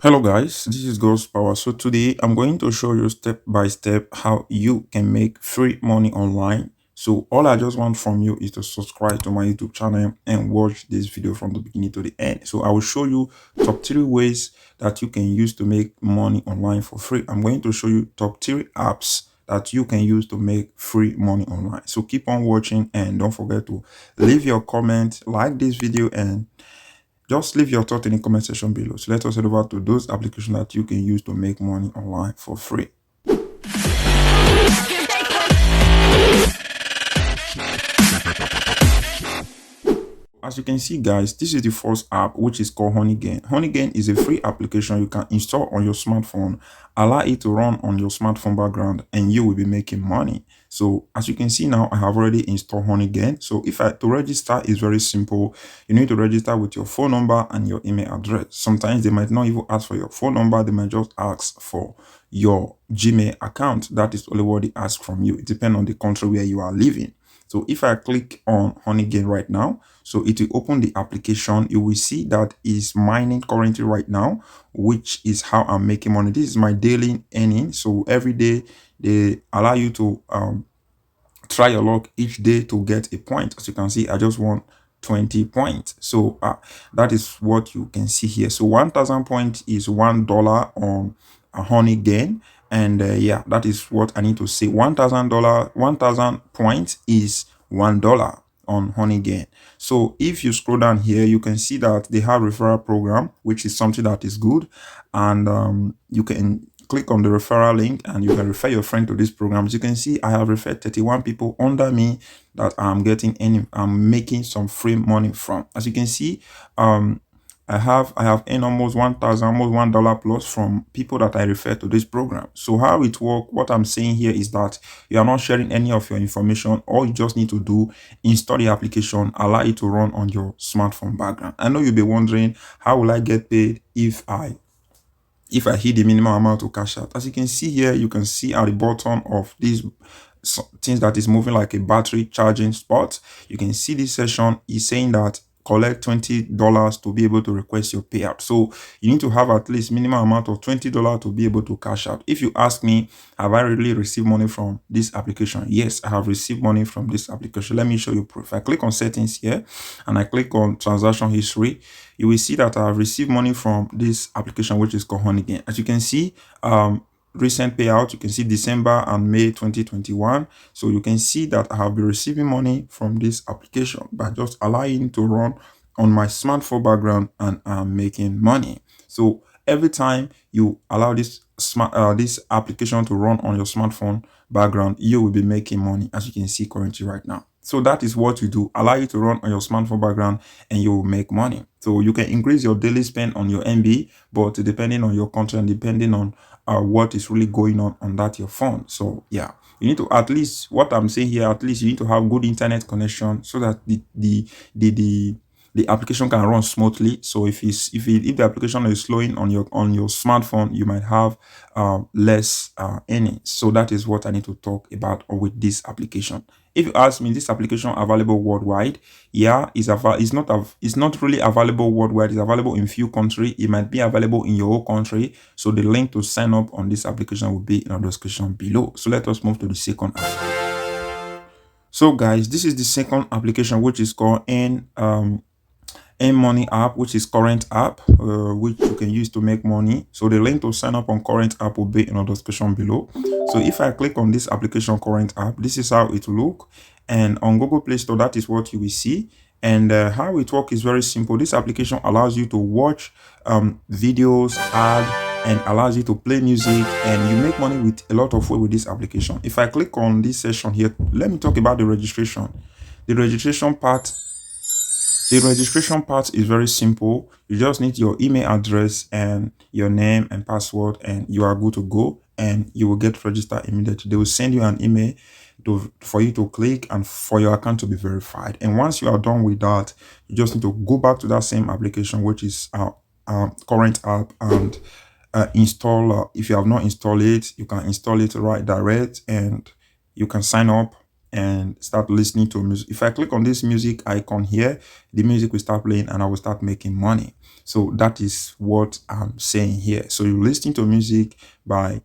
Hello guys, this is Ghost Power. So today I'm going to show you step by step how you can make free money online. So all I just want from you is to subscribe to my YouTube channel and watch this video from the beginning to the end. So I will show you top 3 ways that you can use to make money online for free. I'm going to show you top 3 apps that you can use to make free money online. So keep on watching and don't forget to leave your comment, like this video, and just leave your thought in the comment section below. So let us head over to those applications that you can use to make money online for free. As you can see guys, this is the first app, which is called Honeygain. Honeygain is a free application you can install on your smartphone, allow it to run on your smartphone background, and you will be making money. So as you can see now, I have already installed Honeygain. So to register is very simple. You need to register with your phone number and your email address. Sometimes they might not even ask for your phone number, they might just ask for your Gmail account. That is only what they ask from you. It depends on the country where you are living. So if I click on Honeygain right now, so it will open the application. You will see that is mining currently right now, which is how I'm making money. This is my daily earning. So every day they allow you to try your luck each day to get a point. As you can see, I just want 20 points. So that is what you can see here. So 1,000 points is $1 on a Honeygain. And yeah, that is what I need to say. $1,000, 1,000 points is $1 on Honeygain. So if you scroll down here, you can see that they have referral program, which is something that is good. And you can click on the referral link and you can refer your friend to this program. As you can see, I have referred 31 people under me that I'm making some free money from. As you can see, I have earned almost 1,000, almost $1 plus from people that I refer to this program. So how it works, what I'm saying here is that you are not sharing any of your information. All you just need to do, install the application, allow it to run on your smartphone background. I know you'll be wondering, how will I get paid if I hit the minimum amount to cash out? As you can see here, you can see at the bottom of these things that is moving like a battery charging spot. You can see this session is saying that collect $20 to be able to request your payout. So you need to have at least minimum amount of $20 to be able to cash out. If you ask me, have I really received money from this application? Yes, I have received money from this application. Let me show you proof. I click on settings here and I click on transaction history. You will see that I have received money from this application, which is called Honeygain. As you can see, recent payout, you can see December and May 2021. So you can see that I have been receiving money from this application by just allowing it to run on my smartphone background, and I'm making money. So every time you allow this application to run on your smartphone background, you will be making money, as you can see currently right now. So that is what you do. Allow it to run on your smartphone background and you will make money. So you can increase your daily spend on your MB, but depending on your content, depending on what is really going on that your phone. So yeah, you need to, at least what I'm saying here, at least you need to have good internet connection so that the application can run smoothly. So if the application is slowing on your smartphone, you might have less earnings. So that is what I need to talk about with this application. If you ask me, this application available worldwide? Yeah, it's not really available worldwide. It's available in few countries. It might be available in your own country. So the link to sign up on this application will be in the description below. So let us move to the second app. So guys, this is the second application, which is called Mcmoney app, which is current app, which you can use to make money. So the link to sign up on current app will be in the description below. So if I click on this application current app, this is how it will look. And on Google Play Store, that is what you will see. And how it works is very simple. This application allows you to watch videos, and allows you to play music, and you make money with a lot of way with this application. If I click on this session here, let me talk about the registration. The registration part is very simple. You just need your email address and your name and password, and you are good to go, and you will get registered immediately. They will send you an email for you to click and for your account to be verified. And once you are done with that, you just need to go back to that same application, which is current app, and install. If you have not installed it, you can install it right direct, and you can sign up and start listening to music. If I click on this music icon here, the music will start playing and I will start making money. So that is what I'm saying here. So you listen to music by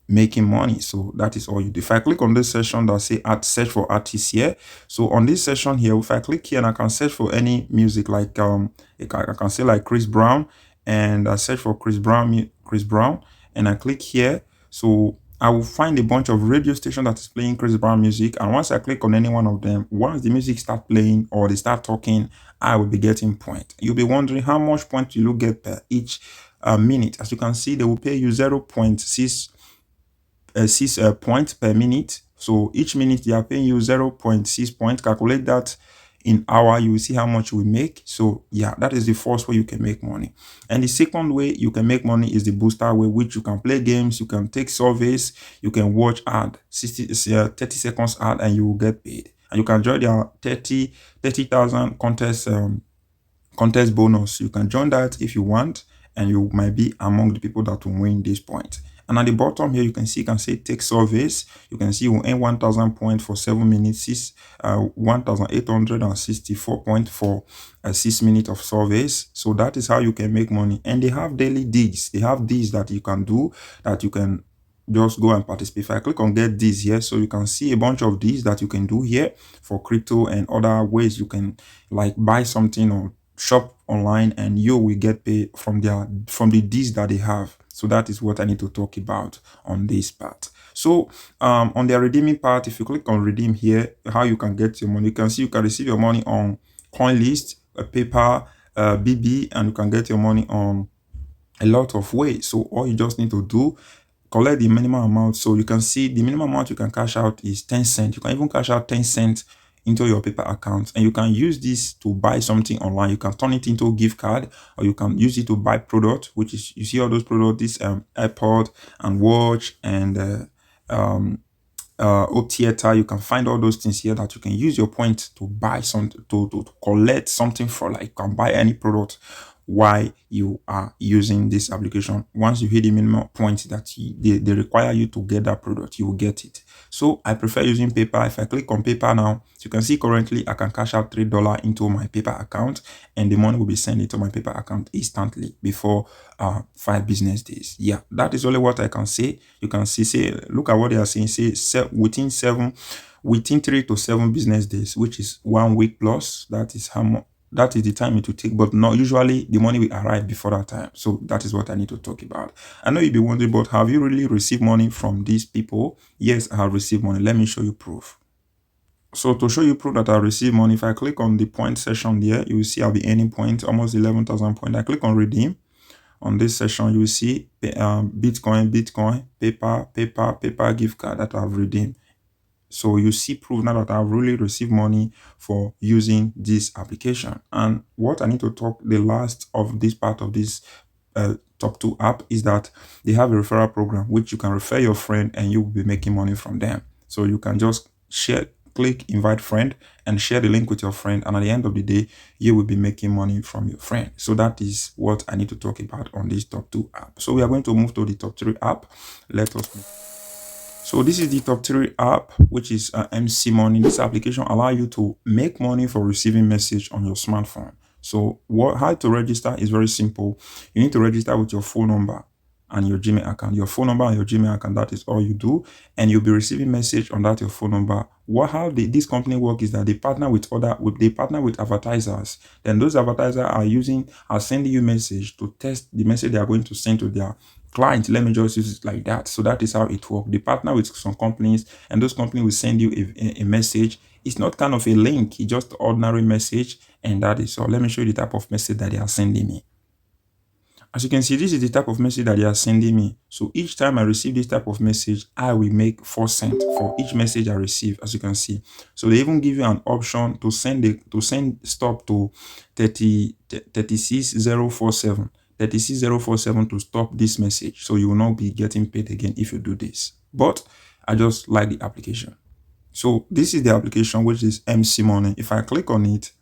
making money. So that is all you do. If I click on this section that say add search for artists here, so on this section here, if I click here and I can search for any music, like I can say like Chris Brown, and I search for Chris Brown, and I click here, so I will find a bunch of radio stations that is playing Chris Brown music. And once I click on any one of them, once the music start playing or they start talking, I will be getting point. You'll be wondering how much point you will get per each minute. As you can see, they will pay you 0.6 points per minute. So each minute they are paying you 0.6 points. Calculate that in hour, you will see how much you will make. So yeah, that is the first way you can make money. And the second way you can make money is the booster way, which you can play games, you can take surveys, you can watch ad 30 seconds ad, and you will get paid. And you can join their 30,000 contest bonus. You can join that if you want, and you might be among the people that will win this point. And at the bottom here, you can say take surveys. You can see you will earn 1,000 points for 7 minutes, 1,864 points for 6 minutes of surveys. So that is how you can make money. And they have daily digs. They have digs that you can do, that you can just go and participate. If I click on get this here, so you can see a bunch of these that you can do here for crypto and other ways you can like buy something or shop online, and you will get paid from the deals that they have. So that is what I need to talk about on this part. So on their redeeming part, if you click on redeem here, how you can get your money, you can see you can receive your money on CoinList, PayPal, BB, and you can get your money on a lot of ways. So all you just need to do, collect the minimum amount. So you can see the minimum amount you can cash out is 10 cents. You can even cash out 10 cents into your PayPal account, and you can use this to buy something online. You can turn it into a gift card, or you can use it to buy product, which is, you see all those products, this iPod and watch and theater. You can find all those things here that you can use your point to buy something, to collect something for. Like you can buy any product while you are using this application. Once you hit the minimum point that they require you to get that product, you will get it. So I prefer using PayPal. If I click on PayPal now, you can see currently I can cash out $3 into my PayPal account, and the money will be sent into my PayPal account instantly before 5 business days. Yeah, that is only what I can say. You can see, look at what they are saying. Say within 3 to 7 business days, which is 1 week plus. That is how much. That is the time it will take, but not usually the money will arrive before that time. So that is what I need to talk about. I know you'll be wondering, but have you really received money from these people? Yes, I have received money. Let me show you proof. So to show you proof that I received money, if I click on the point section there, you will see I'll be earning points, almost 11,000 points. I click on redeem. On this session, you will see Bitcoin, PayPal gift card that I've redeemed. So you see proof now that I've really received money for using this application. And what I need to talk the last of this part of this top 2 app is that they have a referral program, which you can refer your friend and you will be making money from them. So you can just click invite friend and share the link with your friend, and at the end of the day you will be making money from your friend. So that is what I need to talk about on this top 2 app. So we are going to move to the top 3 app. Let us move. So this is the top 3 app, which is Mcmoney. This application allows you to make money for receiving message on your smartphone. So how to register is very simple. You need to register with your phone number and your Gmail account. Your phone number and your Gmail account, that is all you do, and you'll be receiving message on that your phone number. How this company work is that they partner with advertisers. Then those advertisers are sending you message to test the message they are going to send to their client. Let me just use it like that. So that is how it works. They partner with some companies, and those companies will send you a message. It's not kind of a link, it's just ordinary message, and that is all. Let me show you the type of message that they are sending me. As you can see, this is the type of message that they are sending me. So each time I receive this type of message, I will make 4 cents for each message I receive, as you can see. So they even give you an option to send stop to 36047. 36047 to stop this message. So you will not be getting paid again if you do this. But I just like the application. So this is the application, which is Mcmoney. If I click on it,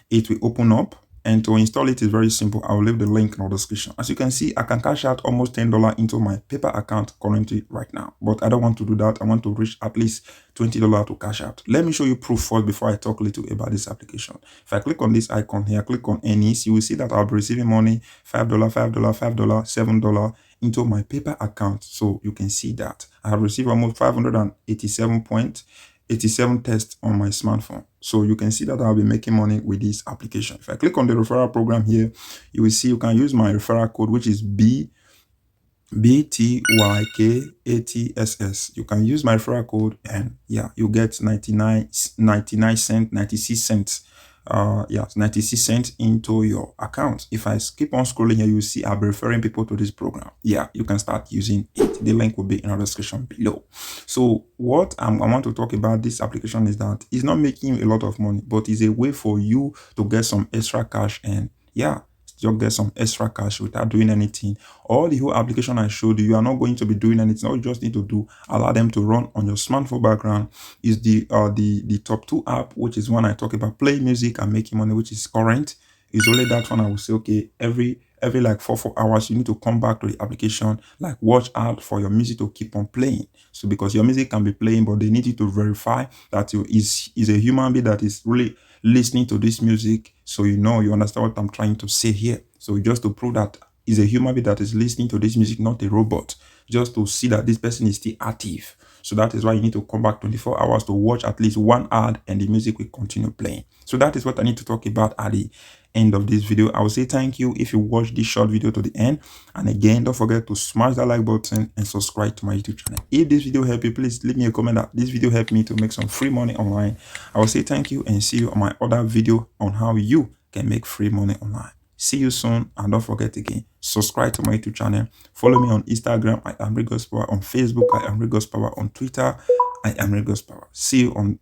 it will open up, And to install it is very simple. I'll leave the link in the description. As you can see, I can cash out almost $10 into my paper account currently right now. But I don't want to do that. I want to reach at least $20 to cash out. Let me show you proof first before I talk a little about this application. If I click on this icon here, click on earnings, you will see that I'll be receiving money, $5, $5, $5, $7 into my paper account. So you can see that I have received almost 587.87 tests on my smartphone. So you can see that I'll be making money with this application. If I click on the referral program here, you will see you can use my referral code, which is BTYKATSS. You can use my referral code and yeah, you get 99 cents, 96 cents. 96 cents into your account. If I keep on scrolling here, you see I'll be referring people to this program. Yeah, you can start using it. The link will be in the description below. So what I want to talk about this application is that it's not making you a lot of money, but it's a way for you to get some extra cash and yeah, just get some extra cash without doing anything. All the whole application I showed you, you are not going to be doing anything. All you just need to do, allow them to run on your smartphone background. Is the top two app, which is one I talk about, play music and making money, which is current. Is only that one I will say, okay, every like 4 hours you need to come back to the application, like watch out for your music to keep on playing. So because your music can be playing, but they need you to verify that you is a human being that is really listening to this music, so you understand what I'm trying to say here. So just to prove that is a human being that is listening to this music, not a robot, just to see that this person is still active. So that is why you need to come back 24 hours to watch at least one ad and the music will continue playing. So that is what I need to talk about at the end of this video. I will say thank you if you watched this short video to the end. And again, don't forget to smash that like button and subscribe to my YouTube channel. If this video helped you, please leave me a comment that this video helped me to make some free money online. I will say thank you and see you on my other video on how you can make free money online. See you soon, and don't forget again, subscribe to my YouTube channel. Follow me on Instagram, I am Rigospower. On Facebook, I am Rigospower. On Twitter, I am Rigospower. See you on